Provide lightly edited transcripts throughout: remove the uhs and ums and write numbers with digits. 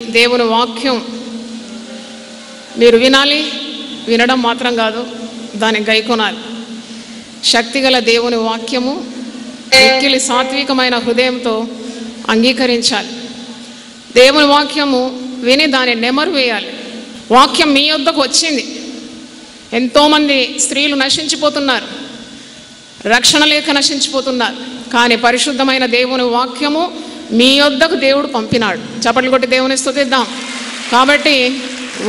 దేవుని వాక్యం మీరు వినాలి, వినడం మాత్రం కాదు, దాన్ని గైకొనాలి. శక్తిగల దేవుని వాక్యము మిక్కిలి సాత్వికమైన హృదయంతో అంగీకరించాలి. దేవుని వాక్యము విని దాన్ని నెమరు వేయాలి. వాక్యం మీ వద్దకు వచ్చింది. ఎంతోమంది స్త్రీలు నశించిపోతున్నారు, రక్షణ లేక నశించిపోతున్నారు. కానీ పరిశుద్ధమైన దేవుని వాక్యము మీ వద్దకు దేవుడు పంపినాడు. చప్పట్లు కొట్టి దేవుని స్తుతిద్దాం. కాబట్టి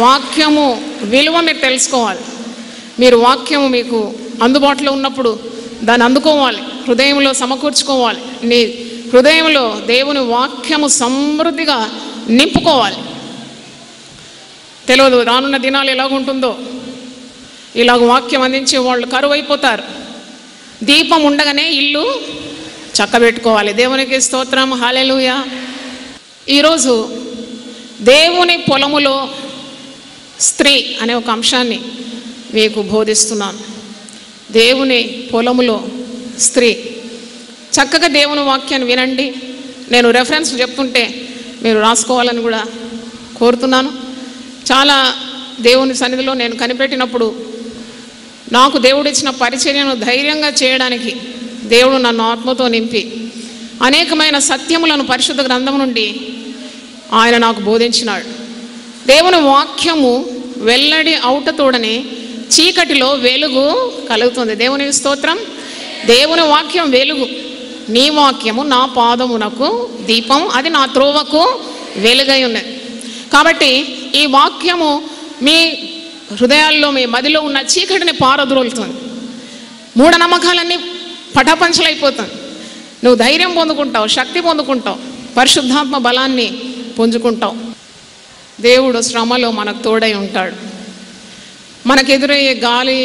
వాక్యము విలువ మీరు తెలుసుకోవాలి. మీరు వాక్యము మీకు అందుబాటులో ఉన్నప్పుడు దాన్ని అందుకోవాలి, హృదయంలో సమకూర్చుకోవాలి. నీ హృదయంలో దేవుని వాక్యము సమృద్ధిగా నింపుకోవాలి. తెలియదు రానున్న దినాలు ఎలాగుంటుందో. ఇలాగ వాక్యం అందించే వాళ్ళు కరువు అయిపోతారు. దీపం ఉండగానే ఇల్లు చక్కబెట్టుకోవాలి. దేవునికి స్తోత్రం, హల్లెలూయా. ఈరోజు దేవుని పొలములో స్త్రీ అనే ఒక అంశాన్ని మీకు బోధిస్తున్నాను. దేవుని పొలములో స్త్రీ. చక్కగా దేవుని వాక్యాన్ని వినండి. నేను రెఫరెన్స్ చెప్తుంటే మీరు రాసుకోవాలని కూడా కోరుతున్నాను. చాలా దేవుని సన్నిధిలో నేను కనిపెట్టినప్పుడు నాకు దేవుడు ఇచ్చిన పరిచర్యను ధైర్యంగా చేయడానికి దేవుడు నన్ను ఆత్మతో నింపి అనేకమైన సత్యములను పరిశుద్ధ గ్రంథం నుండి ఆయన నాకు బోధించినాడు. దేవుని వాక్యము వెల్లడి అవుటతోడనే చీకటిలో వెలుగు కలుగుతుంది. దేవునికి స్తోత్రం. దేవుని వాక్యం వెలుగు. నీ వాక్యము నా పాదమునకు దీపం, అది నా త్రోవకు వెలుగై ఉన్నది. కాబట్టి ఈ వాక్యము మీ హృదయాల్లో, మీ మదిలో ఉన్న చీకటిని పారద్రోలుతుంది. మూఢనమ్మకాలన్నీ పటాపంచలైపోతుంది. నువ్వు ధైర్యం పొందుకుంటావు, శక్తి పొందుకుంటావు, పరిశుద్ధాత్మ బలాన్ని పుంజుకుంటావు. దేవుడు శ్రమలో మనకు తోడై ఉంటాడు. మనకు ఎదురయ్యే గాలి,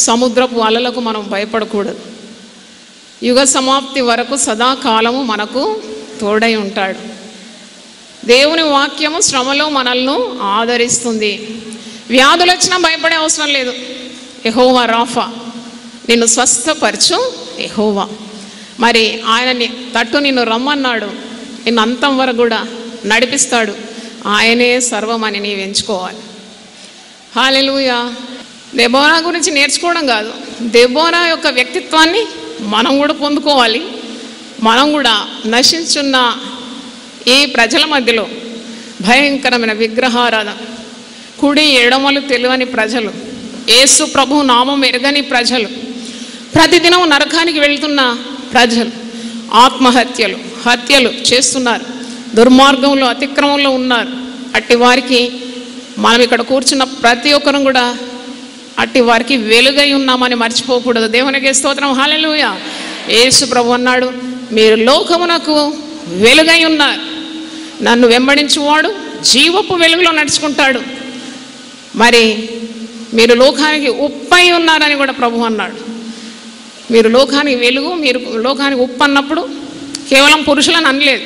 సముద్రపు అలలకు మనం భయపడకూడదు. యుగ సమాప్తి వరకు సదాకాలము మనకు తోడై ఉంటాడు. దేవుని వాక్యము శ్రమలో మనల్ని ఆదరిస్తుంది. వ్యాధులు వచ్చినా భయపడే అవసరం లేదు. యెహోవా రాఫా, నిన్ను స్వస్థపరచు యెహోవా. మరి ఆయన తట్టు నిన్ను రమ్మన్నాడు, నిన్ను అంతం వరకు కూడా నడిపిస్తాడు. ఆయనే సర్వమని నీవు ఎంచుకోవాలి. హల్లెలూయా. దెబోరా గురించి నేర్చుకోవడం కాదు, దెబోరా యొక్క వ్యక్తిత్వాన్ని మనం కూడా పొందుకోవాలి. మనం కూడా నశించున్న ఈ ప్రజల మధ్యలో భయంకరమైన విగ్రహారాధన, కుడి ఎడమలు తెలియని ప్రజలు, యేసు ప్రభు నామం ఎరగని ప్రజలు, ప్రతిదినం నరకానికి వెళ్తున్న ప్రజలు, ఆత్మహత్యలు, హత్యలు చేస్తున్నారు, దుర్మార్గంలో అతిక్రమంలో ఉన్నారు. అట్టి వారికి మనం ఇక్కడ కూర్చున్న ప్రతి ఒక్కరం కూడా అట్టి వారికి వెలుగై ఉన్నామని మర్చిపోకూడదు. దేవునికి స్తోత్రం, హల్లెలూయా. యేసు ప్రభు అన్నాడు, మీరు లోకమునకు వెలుగై ఉన్నారు, నన్ను వెంబడించువాడు జీవపు వెలుగులో నడుచుకుంటాడు. మరి మీరు లోకానికి ఉప్పై ఉన్నారని కూడా ప్రభు అన్నాడు. మీరు లోకానికి వెలుగు, మీరు లోకానికి ఉప్పు అన్నప్పుడు కేవలం పురుషులను అనలేదు.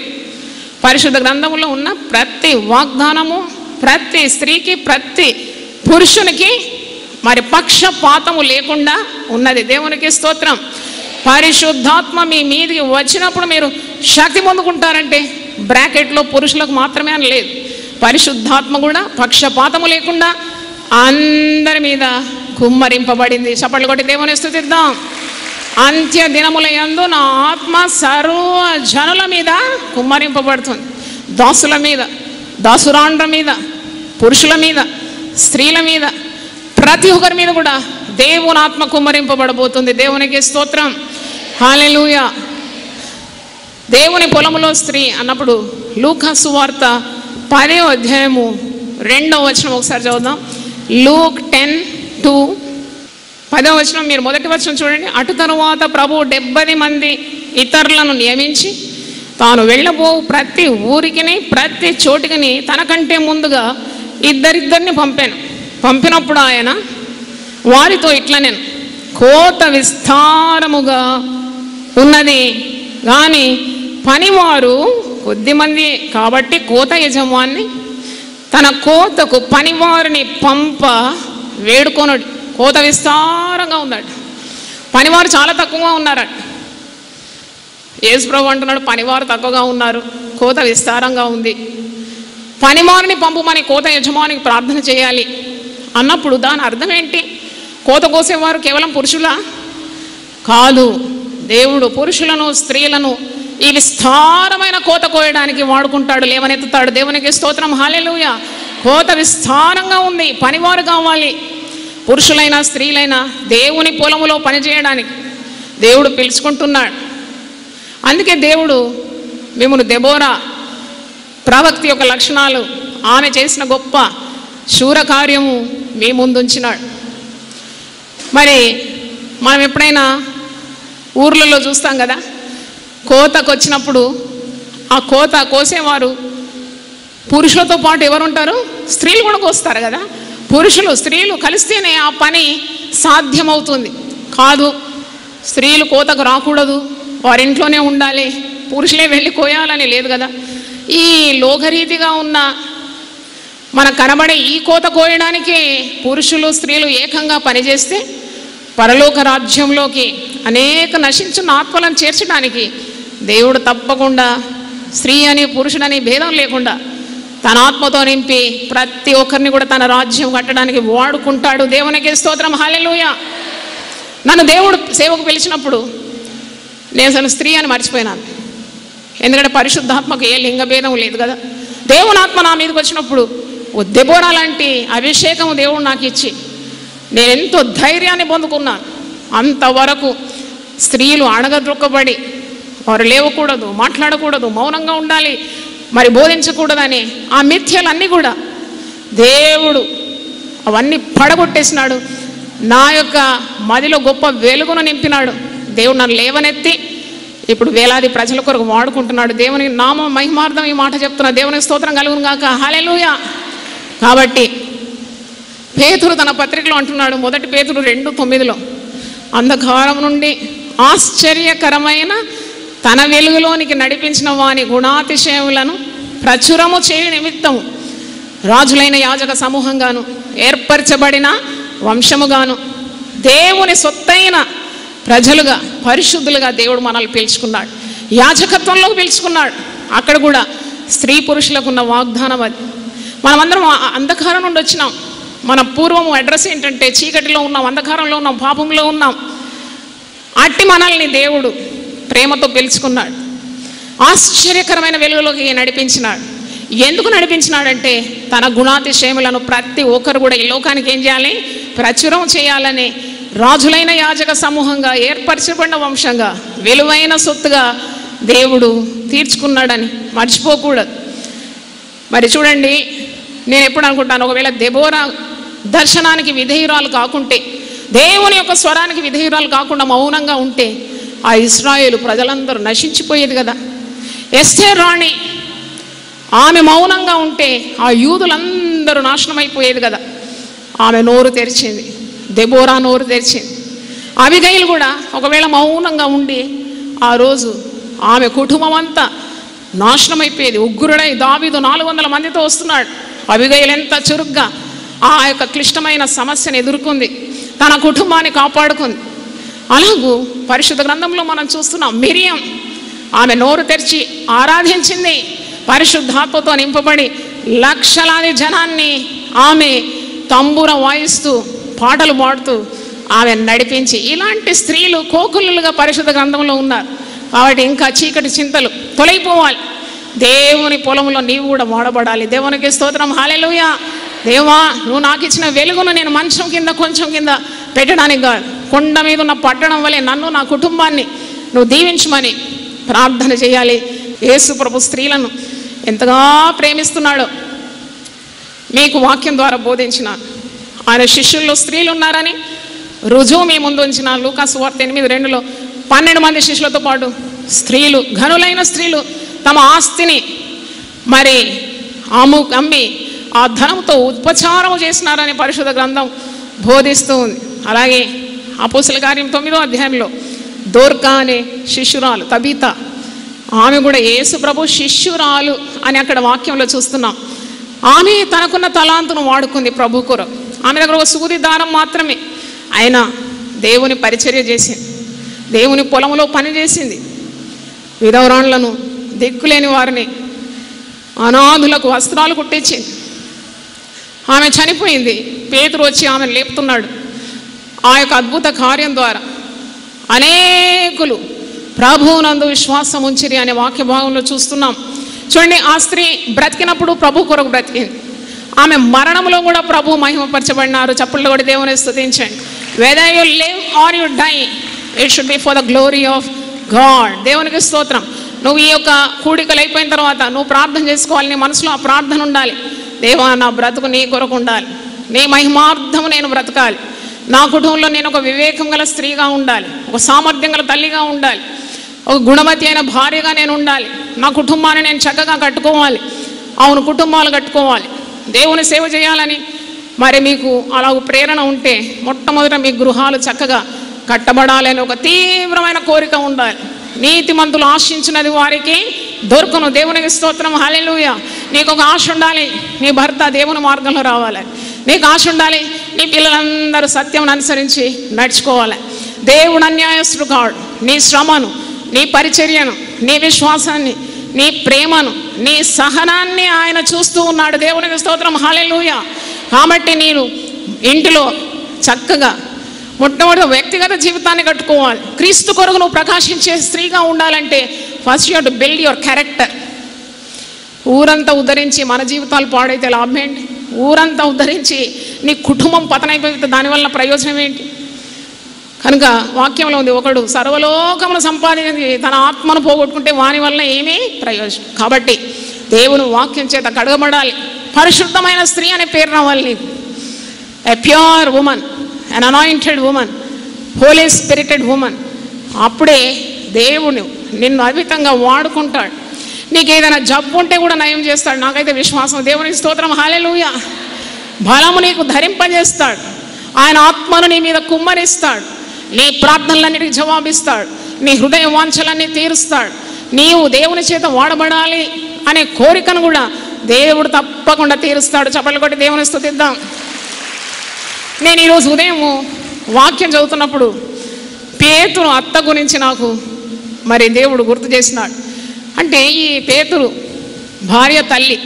పరిశుద్ధ గ్రంథంలో ఉన్న ప్రతి వాగ్దానము ప్రతి స్త్రీకి, ప్రతి పురుషునికి మరి పక్షపాతము లేకుండా ఉన్నది. దేవునికి స్తోత్రం. పరిశుద్ధాత్మ మీ మీదికి వచ్చినప్పుడు మీరు శక్తి పొందుకుంటారంటే బ్రాకెట్లో పురుషులకు మాత్రమే అని లేదు. పరిశుద్ధాత్మ కూడా పక్షపాతము లేకుండా అందరి మీద కుమ్మరింపబడింది. చప్పట్లు కొట్టి దేవుని స్తుతిద్దాం. అంత్య దినముల యందు నా ఆత్మ సర్వ జనుల మీద కుమ్మరింపబడుతుంది. దాసుల మీద, దాసురాండ్ర మీద, పురుషుల మీద, స్త్రీల మీద, ప్రతి ఒక్కరి మీద కూడా దేవుని ఆత్మ కుమ్మరింపబడబోతుంది. దేవునికి స్తోత్రం, హల్లెలూయా. దేవుని పొలములో స్త్రీ అన్నప్పుడు లూకా సువార్త 10వ అధ్యాయము 2వ వచనం ఒకసారి చదువుదాం. లూక్ 10:2. 10వ వచనం మీరు మొదటి వచనం చూడండి. అటు తరువాత ప్రభు 70 మంది ఇతరులను నియమించి తాను వెళ్ళబో ప్రతి ఊరికిని ప్రతి చోటికిని తనకంటే ముందుగా ఇద్దరిద్దరిని పంపినప్పుడు ఆయన వారితో ఇట్లా, నేను కోత విస్తారముగా ఉన్నది కానీ పనివారు కొద్దిమంది కాబట్టి కోత యజమాని తన కోతకు పనివారిని పంప వేడుకొనడు. కోత విస్తారంగా ఉందట, పనివారు చాలా తక్కువగా ఉన్నారట. యేసు ప్రభు అంటున్నాడు, పనివారు తక్కువగా ఉన్నారు, కోత విస్తారంగా ఉంది. పనివారిని పంపుమని కోత యజమానికి ప్రార్థన చేయాలి అన్నప్పుడు దాని అర్థం ఏంటి? కోత కోసేవారు కేవలం పురుషులా? కాదు, దేవుడు పురుషులను స్త్రీలను ఈ విస్తారమైన కోత కోయడానికి వాడుకుంటాడు, లేవనెత్తుతాడు. దేవునికి స్తోత్రం, హల్లెలూయా. కోత విస్తారంగా ఉంది, పనివారు కావాలి. పురుషులైనా స్త్రీలైనా దేవుని పొలములో పనిచేయడానికి దేవుడు పిలుచుకుంటున్నాడు. అందుకే దేవుడు మిమ్మల్ని దెబోరా ప్రవక్తి యొక్క లక్షణాలు, ఆమె చేసిన గొప్ప శూర కార్యము మీ ముందుంచినాడు. మరి మనం ఎప్పుడైనా ఊర్లలో చూస్తాం కదా, కోతకు వచ్చినప్పుడు ఆ కోత కోసేవారు పురుషులతో పాటు ఎవరు ఉంటారు? స్త్రీలు కూడా కోస్తారు కదా. పురుషులు స్త్రీలు కలిస్తేనే ఆ పని సాధ్యమవుతుంది. కాదు, స్త్రీలు కోతకు రాకూడదు, వారింట్లోనే ఉండాలి, పురుషులే వెళ్ళి కోయాలని లేదు కదా. ఈ లోకరీతిగా ఉన్న మనకు కనబడే ఈ కోత కోయడానికే పురుషులు స్త్రీలు ఏకంగా పనిచేస్తే పరలోక రాజ్యంలోకి అనేక నశించిన ఆత్మలను చేర్చడానికి దేవుడు తప్పకుండా స్త్రీ అని పురుషుడని భేదం లేకుండా తన ఆత్మతో నింపి ప్రతి ఒక్కరిని కూడా తన రాజ్యం కట్టడానికి వాడుకుంటాడు. దేవునికి స్తోత్రం, హల్లెలూయా. నన్ను దేవుడు సేవకు పిలిచినప్పుడు నేను అసలు స్త్రీ అని మర్చిపోయినాను. ఎందుకంటే పరిశుద్ధాత్మకు ఏ లింగభేదం లేదు కదా. దేవుని ఆత్మ నా మీదకి వచ్చినప్పుడు దెబోరా లాంటి అభిషేకం దేవుడు నాకు ఇచ్చి నేను ఎంతో ధైర్యాన్ని పొందుకున్నాను. అంతవరకు స్త్రీలు అణగద్రొక్కబడి వారు లేవకూడదు, మాట్లాడకూడదు, మౌనంగా ఉండాలి, మరి బోధించకూడదని ఆ మిథ్యలన్నీ కూడా దేవుడు అవన్నీ పడగొట్టేసినాడు. నా యొక్క మదిలో గొప్ప వెలుగును నింపినాడు. దేవుడు నన్ను లేవనెత్తి ఇప్పుడు వేలాది ప్రజల కొరకు వాడుకుంటున్నాడు. దేవుని నామ మహిమార్థం ఈ మాట చెప్తున్నా. దేవునికి స్తోత్రం కలుగును గాక, హల్లెలూయా. కాబట్టి పేతురు తన పత్రికలో అంటున్నాడు, 1 పేతురు 2:9 అంధకారం నుండి ఆశ్చర్యకరమైన తన వెలుగులోనికి నడిపించిన వాని గుణాతిశయములను ప్రచురము చేయు నిమిత్తము రాజులైన యాజక సమూహంగాను ఏర్పరచబడిన వంశముగాను దేవుని సొత్తైన ప్రజలుగా పరిశుద్ధులుగా దేవుడు మనల్ని పిలుచుకున్నాడు. యాజకత్వంలోకి పిలుచుకున్నాడు. అక్కడ కూడా స్త్రీ పురుషులకు ఉన్న వాగ్దానం అది. మనమందరం అంధకారం నుండి వచ్చినాం. మన పూర్వము అడ్రస్ ఏంటంటే చీకటిలో ఉన్నాం, అంధకారంలో ఉన్నాం, పాపంలో ఉన్నాం. అట్టి మనల్ని దేవుడు ప్రేమతో పిలుచుకున్నాడు. ఆశ్చర్యకరమైన వెలుగులోకి నడిపించినాడు. ఎందుకు నడిపించినాడంటే తన గుణాతిశయములను ప్రతి ఒక్కరు కూడా ఈ లోకానికి ఏం చేయాలి? ప్రచురం చేయాలని రాజులైన యాజక సమూహంగా ఏర్పరచబడిన వంశంగా విలువైన సొత్తుగా దేవుడు తీర్చుకున్నాడని మర్చిపోకూడదు. మరి చూడండి, నేను ఎప్పుడు అనుకుంటాను, ఒకవేళ దెబోరా దర్శనానికి విధేయురాలు కాకుంటే, దేవుని యొక్క స్వరానికి విధేయురాలు కాకుండా మౌనంగా ఉంటే ఆ ఇశ్రాయేలు ప్రజలందరూ నశించిపోయేది కదా. ఎస్తేరు రాణి ఆమె మౌనంగా ఉంటే ఆ యూదులందరూ నాశనం అయిపోయేది కదా. ఆమె నోరు తెరిచింది, దెబోరా నోరు తెరిచింది. అబిగైలు కూడా ఒకవేళ మౌనంగా ఉండి ఆ రోజు ఆమె కుటుంబం అంతా నాశనం అయిపోయేది. ఉగ్రుడై దావీదు 400 మందితో వస్తున్నాడు. అబిగైలు ఎంత చురుగ్గా ఆ యొక్క క్లిష్టమైన సమస్యను ఎదుర్కొంది, తన కుటుంబాన్ని కాపాడుకుంది. అలాగూ పరిశుద్ధ గ్రంథంలో మనం చూస్తున్నాం, మిరియం ఆమె నోరు తెరిచి ఆరాధించింది. పరిశుద్ధాత్మతో నింపబడి లక్షలాది జనాన్ని ఆమె తంబూర వాయిస్తూ పాటలు పాడుతూ ఆమె నడిపించి, ఇలాంటి స్త్రీలు కోకులుగా పరిశుద్ధ గ్రంథంలో ఉన్నారు. కాబట్టి ఇంకా చీకటి చింతలు తొలగిపోవాలి. దేవుని పొలంలో నీవు కూడా వాడబడాలి. దేవునికి స్తోత్రం, హల్లెలూయా. దేవా, నువ్వు నాకు ఇచ్చిన వెలుగును నేను మంచం కింద కొంచెం కింద పెట్టడానికి కాదు, కొండ మీద ఉన్న పట్టణం వలె నన్ను నా కుటుంబాన్ని నువ్వు దీవించమని ప్రార్థన చేయాలి. యేసు ప్రభు స్త్రీలను ఎంతగా ప్రేమిస్తున్నాడో మీకు వాక్యం ద్వారా బోధించినాను. ఆయన శిష్యుల్లో స్త్రీలు ఉన్నారని రుజువు మీ ముందు ఉంచిన లూకా సువార్త 8:2 12 మంది శిష్యులతో పాటు స్త్రీలు, ఘనులైన స్త్రీలు తమ ఆస్తిని మరి అమ్మి ఆ ధనంతో ఉపచారం చేసినారని పరిశుద్ధ గ్రంథం బోధిస్తూ ఉంది. అలాగే అపోస్తల కార్యం 9వ అధ్యాయంలో దోర్కా అనే శిష్యురాలు తబీత, ఆమె కూడా యేసు ప్రభు శిష్యురాలు అని అక్కడ వాక్యంలో చూస్తున్నాం. ఆమె తనకున్న తలాంతును వాడుకుంది ప్రభు కొరకు. ఆమె దగ్గర ఒక సూది దారం మాత్రమే, అయినా దేవుని పరిచర్య చేసింది, దేవుని పొలంలో పనిచేసింది. విధవరాండ్లను, దిక్కులేని వారిని అనాథులకు వస్త్రాలు కుట్టించింది. ఆమె చనిపోయింది, పేతురు వచ్చి ఆమెను లేపుతున్నాడు. ఆ యొక్క అద్భుత కార్యం ద్వారా అనేకులు ప్రభువునందు విశ్వాసం ఉంచిరి అనే వాక్య భాగంలో చూస్తున్నాం. చూడండి, ఆ స్త్రీ బ్రతికినప్పుడు ప్రభు కొరకు బ్రతికింది. ఆమె మరణంలో కూడా ప్రభు మహిమపరచబడినారు. చప్పుళ్ళు కూడా దేవుని స్తుతించండి. Whether you live or you die, it should be for the glory of God. దేవునికి స్తోత్రం. నువ్వు ఈ యొక్క కూడికలు అయిపోయిన తర్వాత నువ్వు ప్రార్థన చేసుకోవాలి. నీ మనసులో ఆ ప్రార్థన ఉండాలి. దేవా, నా బ్రతుకు నీ కొరకు ఉండాలి, నీ మహిమార్థము నేను బ్రతకాలి, నా కుటుంబంలో నేను ఒక వివేకం గల స్త్రీగా ఉండాలి, ఒక సామర్థ్యం గల తల్లిగా ఉండాలి, ఒక గుణవతి అయిన భార్యగా నేను ఉండాలి, నా కుటుంబాన్ని నేను చక్కగా కట్టుకోవాలి. అవును, కుటుంబాలు కట్టుకోవాలి, దేవుని సేవ చేయాలని మరి మీకు అలా ప్రేరణ ఉంటే మొట్టమొదట మీ గృహాలు చక్కగా కట్టబడాలి అని ఒక తీవ్రమైన కోరిక ఉండాలి. నీతిమంతులు ఆశించినది వారికి దొరుకును. దేవునికి స్తోత్రం. హల్లెలూయా. నీకు ఒక ఆశ ఉండాలి, నీ భర్త దేవుని మార్గంలో రావాలి. నీకు ఆశ ఉండాలి, నీ పిల్లలందరూ సత్యం అనుసరించి నడుచుకోవాలి. దేవుడు అన్యాయస్తుడు కాడు. నీ శ్రమను, నీ పరిచర్యను, నీ విశ్వాసాన్ని, నీ ప్రేమను, నీ సహనాన్ని ఆయన చూస్తూ ఉన్నాడు. దేవునికి స్తోత్రం. హల్లెలూయా. కాబట్టి నేను ఇంటిలో చక్కగా మొట్టమొదటి వ్యక్తిగత జీవితాన్ని కట్టుకోవాలి. క్రీస్తు కొరకు నువ్వు ప్రకాశించే స్త్రీగా ఉండాలంటే first you have to build your character. ఊరంతా ఉద్ధరించి మన జీవితాలు పాడైతే లాభం ఏంటి? ఊరంతా ఉద్ధరించి నీ కుటుంబం పతనైపోతే దానివల్ల ప్రయోజనం ఏంటి? కనుక వాక్యంలో ఉంది, ఒకడు సర్వలోకమును సంపాదించి తన ఆత్మను పోగొట్టుకుంటే వాని వల్ల ఏమీ ప్రయోజనం. కాబట్టి దేవుని వాక్యం చేత కడగబడాలి. పరిశుద్ధమైన స్త్రీ అనే పేరు రావాలి నీకు. A pure woman, an anointed woman, holy spirited woman. అప్పుడే దేవుడు నిన్ను అద్భుతంగా వాడుకుంటాడు. నీకు ఏదైనా జబ్బు ఉంటే కూడా నయం చేస్తాడు. నాకైతే విశ్వాసం. దేవునికి స్తోత్రం. హల్లెలూయా. బలము నీకు ధరింపజేస్తాడు. ఆయన ఆత్మను నీ మీద కుమ్మరిస్తాడు. నీ ప్రార్థనలన్నిటికీ జవాబిస్తాడు. నీ హృదయ వాంఛలన్నీ తీరుస్తాడు. నీవు దేవుని చేత వాడబడాలి అనే కోరికను కూడా దేవుడు తప్పకుండా తీరుస్తాడు. చప్పట్లు కొట్టి దేవుని స్తుతిద్దాం. నేను ఈరోజు ఉదయం వాక్యం చదువుతున్నప్పుడు పేతురు అత్త గురించి నాకు మరి దేవుడు గుర్తు చేసినాడు. అంటే ఈ పేతురు భార్య తల్లి,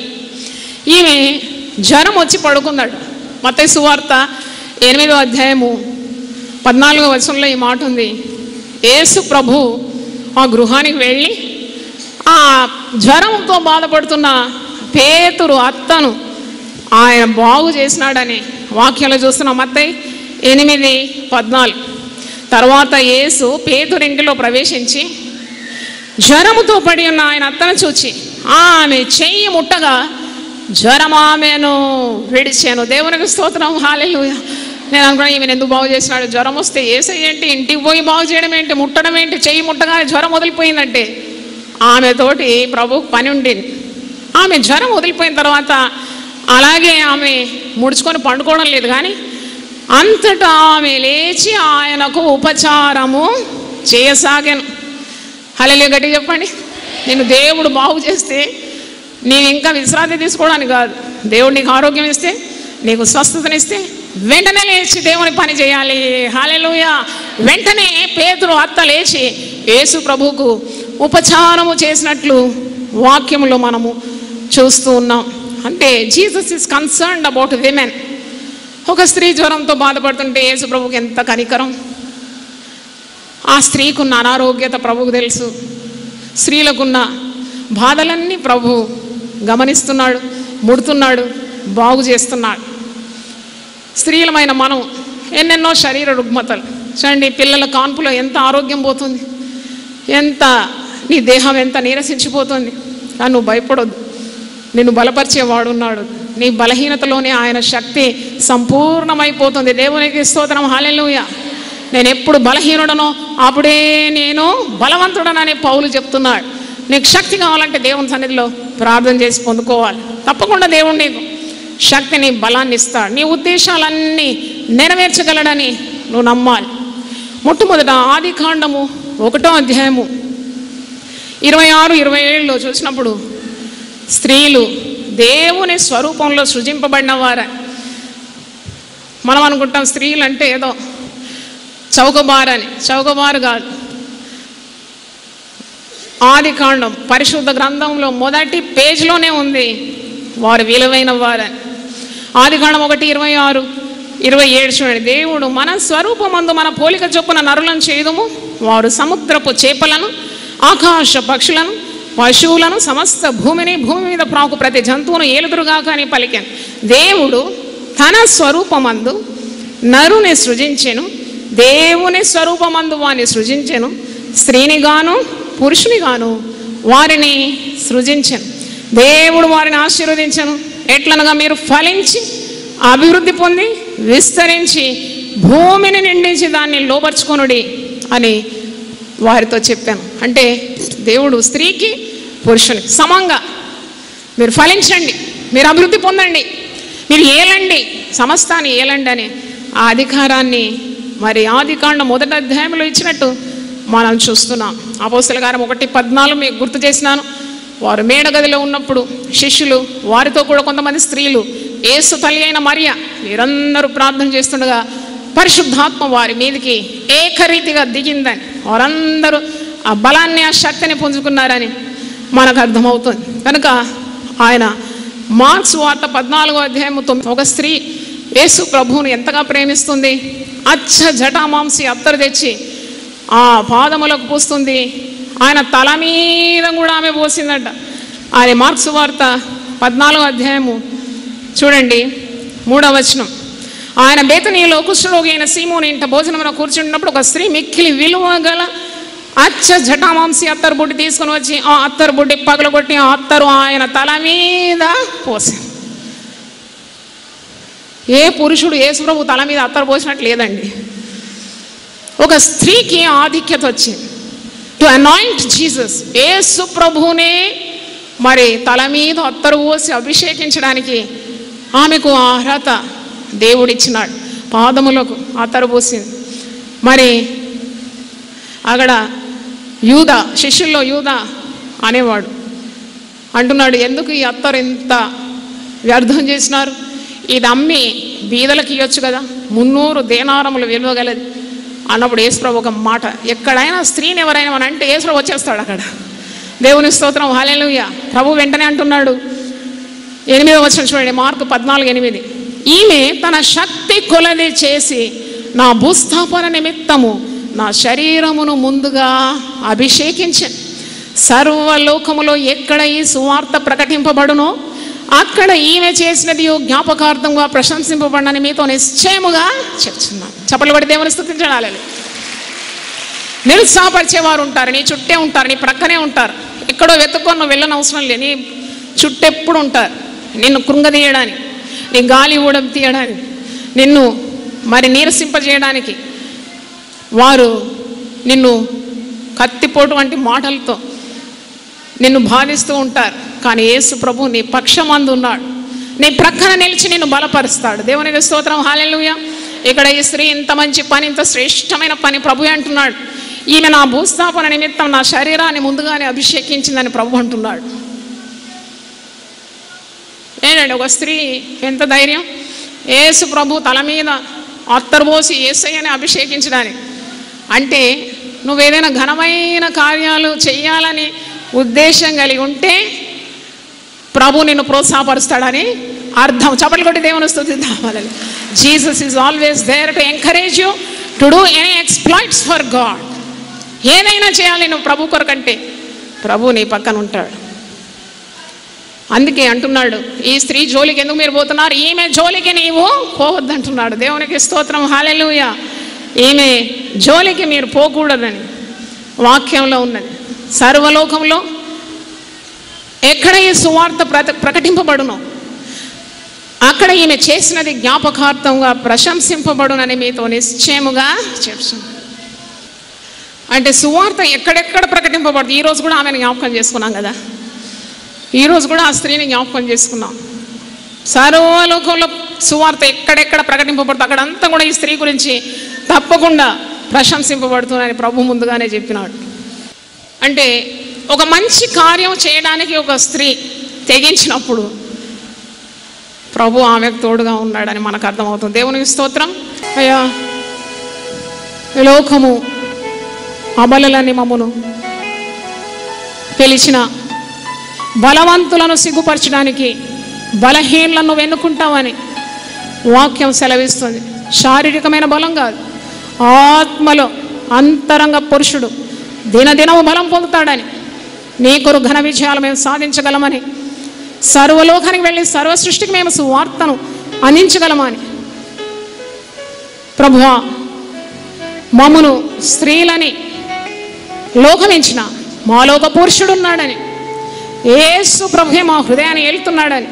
ఈమె జ్వరం వచ్చి పడుకున్నాడు. మత్తయి సువార్త 8వ అధ్యాయము 14వ వచనంలో ఈ మాట ఉంది. యేసు ప్రభు ఆ గృహానికి వెళ్ళి ఆ జ్వరంతో బాధపడుతున్న పేతురు అత్తను ఆయన బాగు చేసినాడని వాక్యంలో చూస్తున్నాం. మత్తయి 8:14. తర్వాత యేసు పేతురు ఇంటిలో ప్రవేశించి జ్వరముతో పడి ఉన్న ఆయన అత్తను చూచి ఆమె చెయ్యి ముట్టగా జ్వరం ఆమెను విడిచాను. దేవునికి స్తోత్రం. హల్లెలూయా. నేను అనుకున్నా, ఈమెను ఎందుకు బాగు చేసినాడు? జ్వరం వస్తే ఏసయ్య ఏంటి, ఇంటికి పోయి బాగు చేయడం ఏంటి, ముట్టడం ఏంటి? చెయ్యి ముట్టగానే జ్వరం వదిలిపోయిందంటే ఆమెతోటి ప్రభుకు పని ఉండింది. ఆమె జ్వరం వదిలిపోయిన తర్వాత అలాగే ఆమె ముడుచుకొని పండుకోవడం లేదు, కానీ అంతటా ఆమె లేచి ఆయనకు ఉపచారము చేయసాగాను. హల్లెలూయా. గట్టిగా చెప్పండి. నేను దేవుడు బాగు చేస్తే నేను ఇంకా విశ్రాంతి తీసుకోవడానికి కాదు. దేవుడు నీకు ఆరోగ్యం ఇస్తే, నీకు స్వస్థతనిస్తే వెంటనే లేచి దేవుని పని చేయాలి. హల్లెలూయా. వెంటనే పేతురు అత్త లేచి యేసు ప్రభువుకు ఉపచారము చేసినట్లు వాక్యములో మనము చూస్తూ ఉన్నాం. అంటే Jesus is concerned about women. ఒక స్త్రీ జ్వరంతో బాధపడుతుంటే యేసు ప్రభువుకి ఎంత కనికరం. ఆ స్త్రీకున్న అనారోగ్యత ప్రభువుకు తెలుసు. స్త్రీలకున్న బాధలన్నీ ప్రభు గమనిస్తున్నాడు, ముడుతున్నాడు, బాగు చేస్తున్నాడు. స్త్రీలమైన మనం ఎన్నెన్నో శరీర రుగ్మతలు చూడండి. పిల్లల కాన్పులో ఎంత ఆరోగ్యం పోతుంది, ఎంత నీ దేహం ఎంత నీరసించిపోతుంది. కానీ నువ్వు భయపడొద్దు, నిన్ను బలపరిచేవాడున్నాడు. నీ బలహీనతలోనే ఆయన శక్తి సంపూర్ణమైపోతుంది. దేవునికి స్తోత్రం. హల్లెలూయా. నేను ఎప్పుడు బలహీనుడనో అప్పుడే నేను బలవంతుడనని పౌలు చెప్తున్నాడు. నీకు శక్తి కావాలంటే దేవుని సన్నిధిలో ప్రార్థన చేసి పొందుకోవాలి. తప్పకుండా దేవుడు నీకు శక్తిని, బలాన్ని ఇస్తాడు. నీ ఉద్దేశాలన్నీ నెరవేర్చగలడని నువ్వు నమ్మాలి. మొట్టమొదట ఆదికాండము 1వ అధ్యాయము 26-27లో చూసినప్పుడు స్త్రీలు దేవుని స్వరూపంలో సృజింపబడిన వారు. మనం అనుకుంటాం స్త్రీలు అంటే ఏదో చౌకబారని. చౌకబారు కాదు. ఆదికాండం పరిశుద్ధ గ్రంథంలో మొదటి పేజీలోనే ఉంది వారు విలువైన వారని. ఆదికాండం 1:26, 27 చూడండి. దేవుడు మన స్వరూపమందు మన పోలిక చొప్పున నరులను చేయుదుము, వారు సముద్రపు చేపలను, ఆకాశ పక్షులను, పశువులను, సమస్త భూమిని, భూమి మీద ప్రాకు ప్రతి జంతువును ఏలుదురుగాక అని పలికాను. దేవుడు తన స్వరూపమందు నరుని సృజించెను, దేవుని స్వరూపమందు వారిని సృజించెను, స్త్రీని గాను పురుషుని గాను వారిని సృజించెను. దేవుడు వారిని ఆశీర్వదించెను. ఎట్లనగా మీరు ఫలించి అభివృద్ధి పొంది విస్తరించి భూమిని నిండించి దాన్ని లోపరుచుకొనుడి అని వారితో చెప్పాను. అంటే దేవుడు స్త్రీకి పురుషునికి సమంగా మీరు ఫలించండి, మీరు అభివృద్ధి పొందండి, మీరు ఏలండి, సమస్తాన్ని ఏలండి అనే ఆ అధికారాన్ని మరి ఆదికాండం 1వ అధ్యాయంలో ఇచ్చినట్టు మనం చూస్తున్నాం. అపోస్తలుల కార్యం 1:14 మీకు గుర్తు చేసినాను. వారు మేడగదిలో ఉన్నప్పుడు శిష్యులు వారితో కూడా కొంతమంది స్త్రీలు యేసు తల్లి అయిన మరియ వీరందరూ ప్రార్థన చేస్తుండగా పరిశుద్ధాత్మ వారి మీదకి ఏకరీతిగా దిగిందని, వారందరూ ఆ బలాన్ని ఆ శక్తిని పుంజుకున్నారని మనకు అర్థమవుతుంది. కనుక ఆయన మార్క్స్ వార్త 14వ అధ్యాయం 9 ఒక స్త్రీ యేసు ప్రభువుని ఎంతగా ప్రేమిస్తుంది, అచ్చ జటామాంసి అత్తరు తెచ్చి ఆ పాదములకు పూస్తుంది, ఆయన తల మీద కూడా ఆమె పోసిందట. ఆయన మార్క్స్ వార్త 14వ అధ్యాయము చూడండి 3వ వచనం. ఆయన బేతనీయులో కుష్ఠరోగి అయిన సీమోని ఇంట భోజనమున కూర్చున్నప్పుడు ఒక స్త్రీ మిక్కిలి విలువ గల అచ్చ జటామాంసి అత్తరు బుడ్డి తీసుకుని వచ్చి ఆ అత్తరు బుడ్డి పగలగొట్టి ఆ అత్తరు ఆయన తల మీద పోసింది. ఏ పురుషుడు యేసు ప్రభు తల మీద అత్తరు పోసినట్టు లేదండి. ఒక స్త్రీకి ఆధిక్యత వచ్చింది టు అనాయింట్ జీసస్. యేసు ప్రభువునే మరి తల మీద అత్తరు పోసి అభిషేకించడానికి ఆమెకు అర్హత దేవుడిచ్చినాడు. పాదములకు అత్తరు పోసింది. మరి అక్కడ యూదా, శిష్యుల్లో యూదా అనేవాడు అంటున్నాడు, ఎందుకు ఈ అత్తరు ఇంత వ్యర్థం చేసినారు, ఇది అమ్మి బీదలకు ఇవ్వచ్చు కదా, 300 దేనారములు విలువగలది అన్నప్పుడు యేసుప్రభు ఒక మాట, ఎక్కడైనా స్త్రీని ఎవరైనా అని అంటే యేసుప్రభు వచ్చేస్తాడు అక్కడ. దేవుని స్తోత్రం, హల్లెలూయా. ప్రభు వెంటనే అంటున్నాడు 8వ వచనం చూడండి, మార్కు 14:8. ఈమె తన శక్తి కొలది చేసి నా భూస్థాపన నిమిత్తము నా శరీరమును ముందుగా అభిషేకించాను. సర్వలోకములో ఎక్కడ ఈ సువార్త ప్రకటింపబడునో అక్కడ ఈమె చేసినది జ్ఞాపకార్థంగా ప్రశంసింపబడనని మీతో నిశ్చయముగా చెప్తున్నాను. చప్పట్లు కొట్టి దేవుని స్తుతించాలి. నిరుత్సాహపరిచేవారు ఉంటారు, నీ చుట్టే ఉంటారు, నీ ప్రక్కనే ఉంటారు, ఎక్కడో వెతుక్కొని నువ్వు వెళ్ళని అవసరం లేదు, నీ చుట్టెప్పుడు ఉంటారు నిన్ను కృంగదీయడానికి, నీ గాలి ఊడం తీయడానికి, నిన్ను మరి నీరసింపజేయడానికి. వారు నిన్ను కత్తిపోటు వంటి మాటలతో నిన్ను బాధిస్తూ ఉంటారు. కానీ యేసు ప్రభు నీ పక్షమందు ఉన్నాడు, నీ ప్రక్కన నిలిచి నిన్ను బలపరుస్తాడు. దేవునికి స్తోత్రం, హల్లెలూయా. ఇక్కడ ఈ స్త్రీ ఇంత మంచి పని, ఇంత శ్రేష్టమైన పని ప్రభు అంటున్నాడు. ఈమె నా భూస్థాపన నిమిత్తం నా శరీరాన్ని ముందుగానే అభిషేకించిందని ప్రభు అంటున్నాడు. ఏంటండి ఒక స్త్రీ ఎంత ధైర్యం, యేసు ప్రభు తల మీద అత్తరు పోసి యేసయ్యని అభిషేకించడానికి. అంటే నువ్వేదైనా ఘనమైన కార్యాలు చెయ్యాలని ఉద్దేశం కలిగి ఉంటే ప్రభు నిన్ను ప్రోత్సాహపరుస్తాడని అర్థం. చప్పట్లు కొట్టి దేవుని స్తుతిద్దాం. Jesus is always there to encourage you to do any exploits for God. ఏదైనా చేయాలి నువ్వు ప్రభు కొరకంటే ప్రభు నీ పక్కన ఉంటాడు. అందుకే అంటున్నాడు, ఈ స్త్రీ జోలికి ఎందుకు మీరు పోతున్నారు, ఈమె జోలికి నీవు పోవద్దంటున్నాడు. దేవునికి స్తోత్రం, హల్లెలూయా. ఈమె జోలికి మీరు పోకూడదని వాక్యంలో ఉన్నది. సర్వలోకంలో ఎక్కడ ఈ సువార్త ప్రకటింపబడునో అక్కడ ఈమె చేసినది జ్ఞాపకార్థంగా ప్రశంసింపబడునని మీతో నిశ్చయముగా చెప్తున్నాను. అంటే సువార్త ఎక్కడెక్కడ ప్రకటింపబడుతుంది. ఈరోజు కూడా ఆమెను జ్ఞాపకం చేసుకున్నాం కదా, ఈరోజు కూడా ఆ స్త్రీని జ్ఞాపకం చేసుకున్నాం. సర్వలోకంలో సువార్త ఎక్కడెక్కడ ప్రకటింపబడుతుంది అక్కడంతా కూడా ఈ స్త్రీ గురించి తప్పకుండా ప్రశంసింపబడుతుందని ప్రభు ముందుగానే చెప్పినాడు. అంటే ఒక మంచి కార్యం చేయడానికి ఒక స్త్రీ తెగించినప్పుడు ప్రభు ఆమెకు తోడుగా ఉన్నాడని మనకు అర్థమవుతుంది. దేవునికి స్తోత్రం. అయ్యా, లోకము అబలలని మమ్మును పిలిచిన బలవంతులను సిగ్గుపరచడానికి బలహీనలను వెన్నుకుంటామని వాక్యం సెలవిస్తుంది. శారీరకమైన బలం కాదు, ఆత్మలో అంతరంగ పురుషుడు దినదినము బలం పొందుతాడని, నీ కొరకు ఘన విజయాలు మేము సాధించగలమని, సర్వలోకానికి వెళ్ళి సర్వ సృష్టికి మేము సువార్తను అందించగలమని, ప్రభువా మమ్మును స్త్రీలని లోకమించిన మాలోక పురుషుడున్నాడని, యేసు ప్రభువే మా హృదయాన్ని ఏలుతున్నాడని,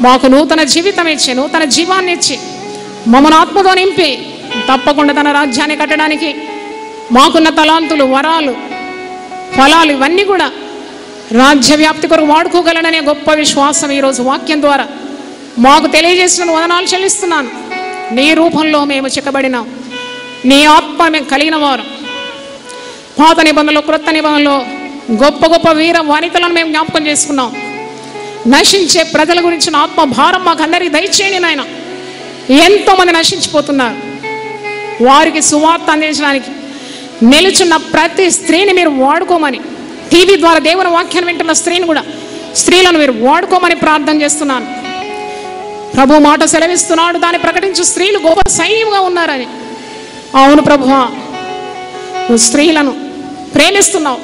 మాకు నూతన జీవితం ఇచ్చి నూతన జీవాన్ని ఇచ్చి మమ్మను ఆత్మతో నింపి తప్పకుండా తన రాజ్యాన్ని కట్టడానికి మాకున్న తలాంతులు, వరాలు, ఫలాలు ఇవన్నీ కూడా రాజ్య వ్యాప్తి కొరకు వాడుకోగలననే గొప్ప విశ్వాసం ఈరోజు వాక్యం ద్వారా మాకు తెలియజేసిన వదనాలు చెల్లిస్తున్నాను. నీ రూపంలో మేము చిక్కబడినాం, నీ ఆత్మ మేము కలిగిన వారు. పాత నిబంధనలో క్రొత్త నిబంధనలో గొప్ప గొప్ప వీర వనితలను మేము జ్ఞాపకం చేసుకున్నాం. నశించే ప్రజల గురించిన ఆత్మ భారం మాకు అందరికీ దయచేయండి నాయన. ఎంతోమంది నశించిపోతున్నారు, వారికి సువార్త అందించడానికి నిలుచున్న ప్రతి స్త్రీని మీరు వాడుకోమని, టీవీ ద్వారా దేవుని వాక్యాన్ని వింటున్న స్త్రీలను మీరు వాడుకోమని ప్రార్థన చేస్తున్నాను. ప్రభు మాట సెలవిస్తున్నాడు, దాన్ని ప్రకటించు స్త్రీలు గొప్ప సైన్యంగా ఉన్నారని. అవును ప్రభువా, నువ్వు స్త్రీలను ప్రేమిస్తున్నావు,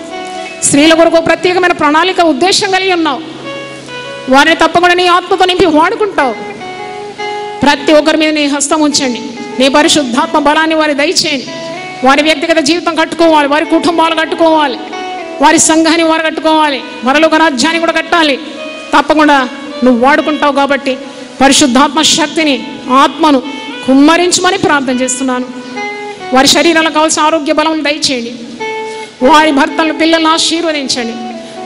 స్త్రీల కొరకు ప్రత్యేకమైన ప్రణాళిక ఉద్దేశం కలిగి ఉన్నావు. వారిని తప్పకుండా నీ ఆత్మతో నింపి వాడుకుంటావు. ప్రతి ఒక్కరి మీద నీ హస్తం ఉంచండి, నీ పరిశుద్ధాత్మ బలాన్ని వారి దయచేయండి. వారి వ్యక్తిగత జీవితం కట్టుకోవాలి, వారి కుటుంబాలు కట్టుకోవాలి, వారి సంఘాన్ని వారు కట్టుకోవాలి, మరొక రాజ్యాన్ని కూడా కట్టాలి. తప్పకుండా నువ్వు వాడుకుంటావు కాబట్టి పరిశుద్ధాత్మ శక్తిని, ఆత్మను కుమ్మరించమని ప్రార్థన చేస్తున్నాను. వారి శరీరాలకు కావాల్సిన ఆరోగ్య బలం దయచేయండి. వారి భర్తలను, పిల్లలను ఆశీర్వదించండి.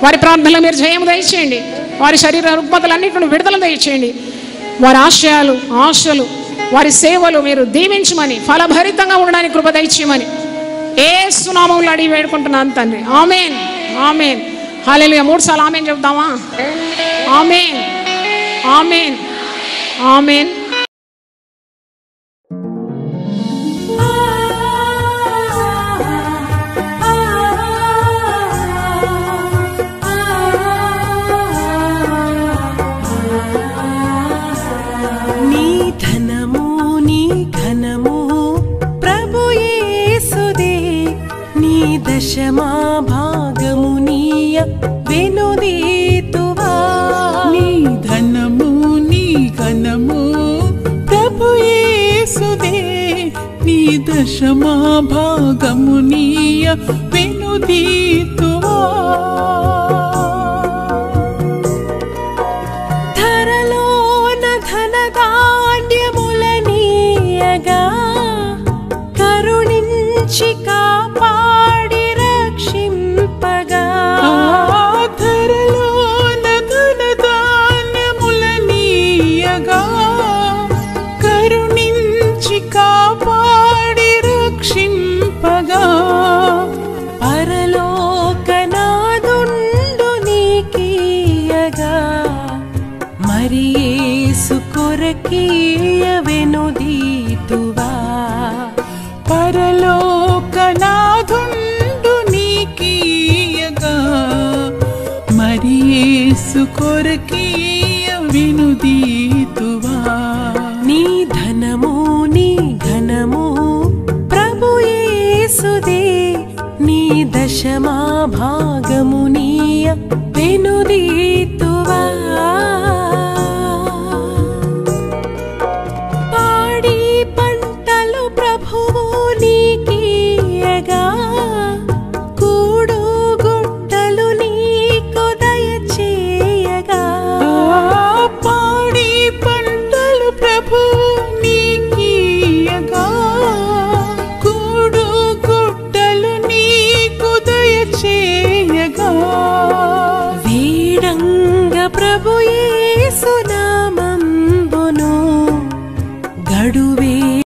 వారి ప్రార్థనలు మీరు జయం దయచేయండి. వారి శరీర రుగ్మతలన్నింటిని విడుదల దయచేయండి. వారి ఆశయాలు, ఆశలు, వారి సేవలు మీరు దీవించమని, ఫలభరితంగా ఉండడానికి కృప దయచేయమని యేసు నామములో అడిగి వేడుకుంటున్నాను తండ్రి. ఆమేన్, ఆమేన్, హల్లెలూయా. 3 సార్లు ఆమేన్ చెప్దామా? ఆమేన్, ఆమేన్, ఆమేన్. దశమా భాగమునీయ వెనుదీతువా, నీ ధనము నీ ఘనము ప్రభు యేసుదే, నీ దశమా భాగమునీయ వెనుదీతువా. ధరలోన ధనధాన్యములనీయగా కరుణించి కాపాడి రక్షింపగా, ధరలోన ధనధాన్యములనీయగా కరుణించి కాపాడి రక్షింపగా, పరలోకనాదుండు నీకీయగా మరి యేసు కొరకీయ వెనుదీతువా, పరలోకనాథుండు నీకీయగా మరి యేసు కొరకీయ వెనుదీతువా. నీ ధనము నీ ఘనము ప్రభు యేసుదే, నీ దశమా భాగమునీయ వెనుదీతువా. పాడి పంటలు ప్రభువు నీకీయగా కూడు గుట్టలు నీకు దయచేయగా, పాడి పంటలు ప్రభు నీకీయగా కూడు గుట్టలు నీకు దయచేయగా, వీడంగ ప్రభు యేసు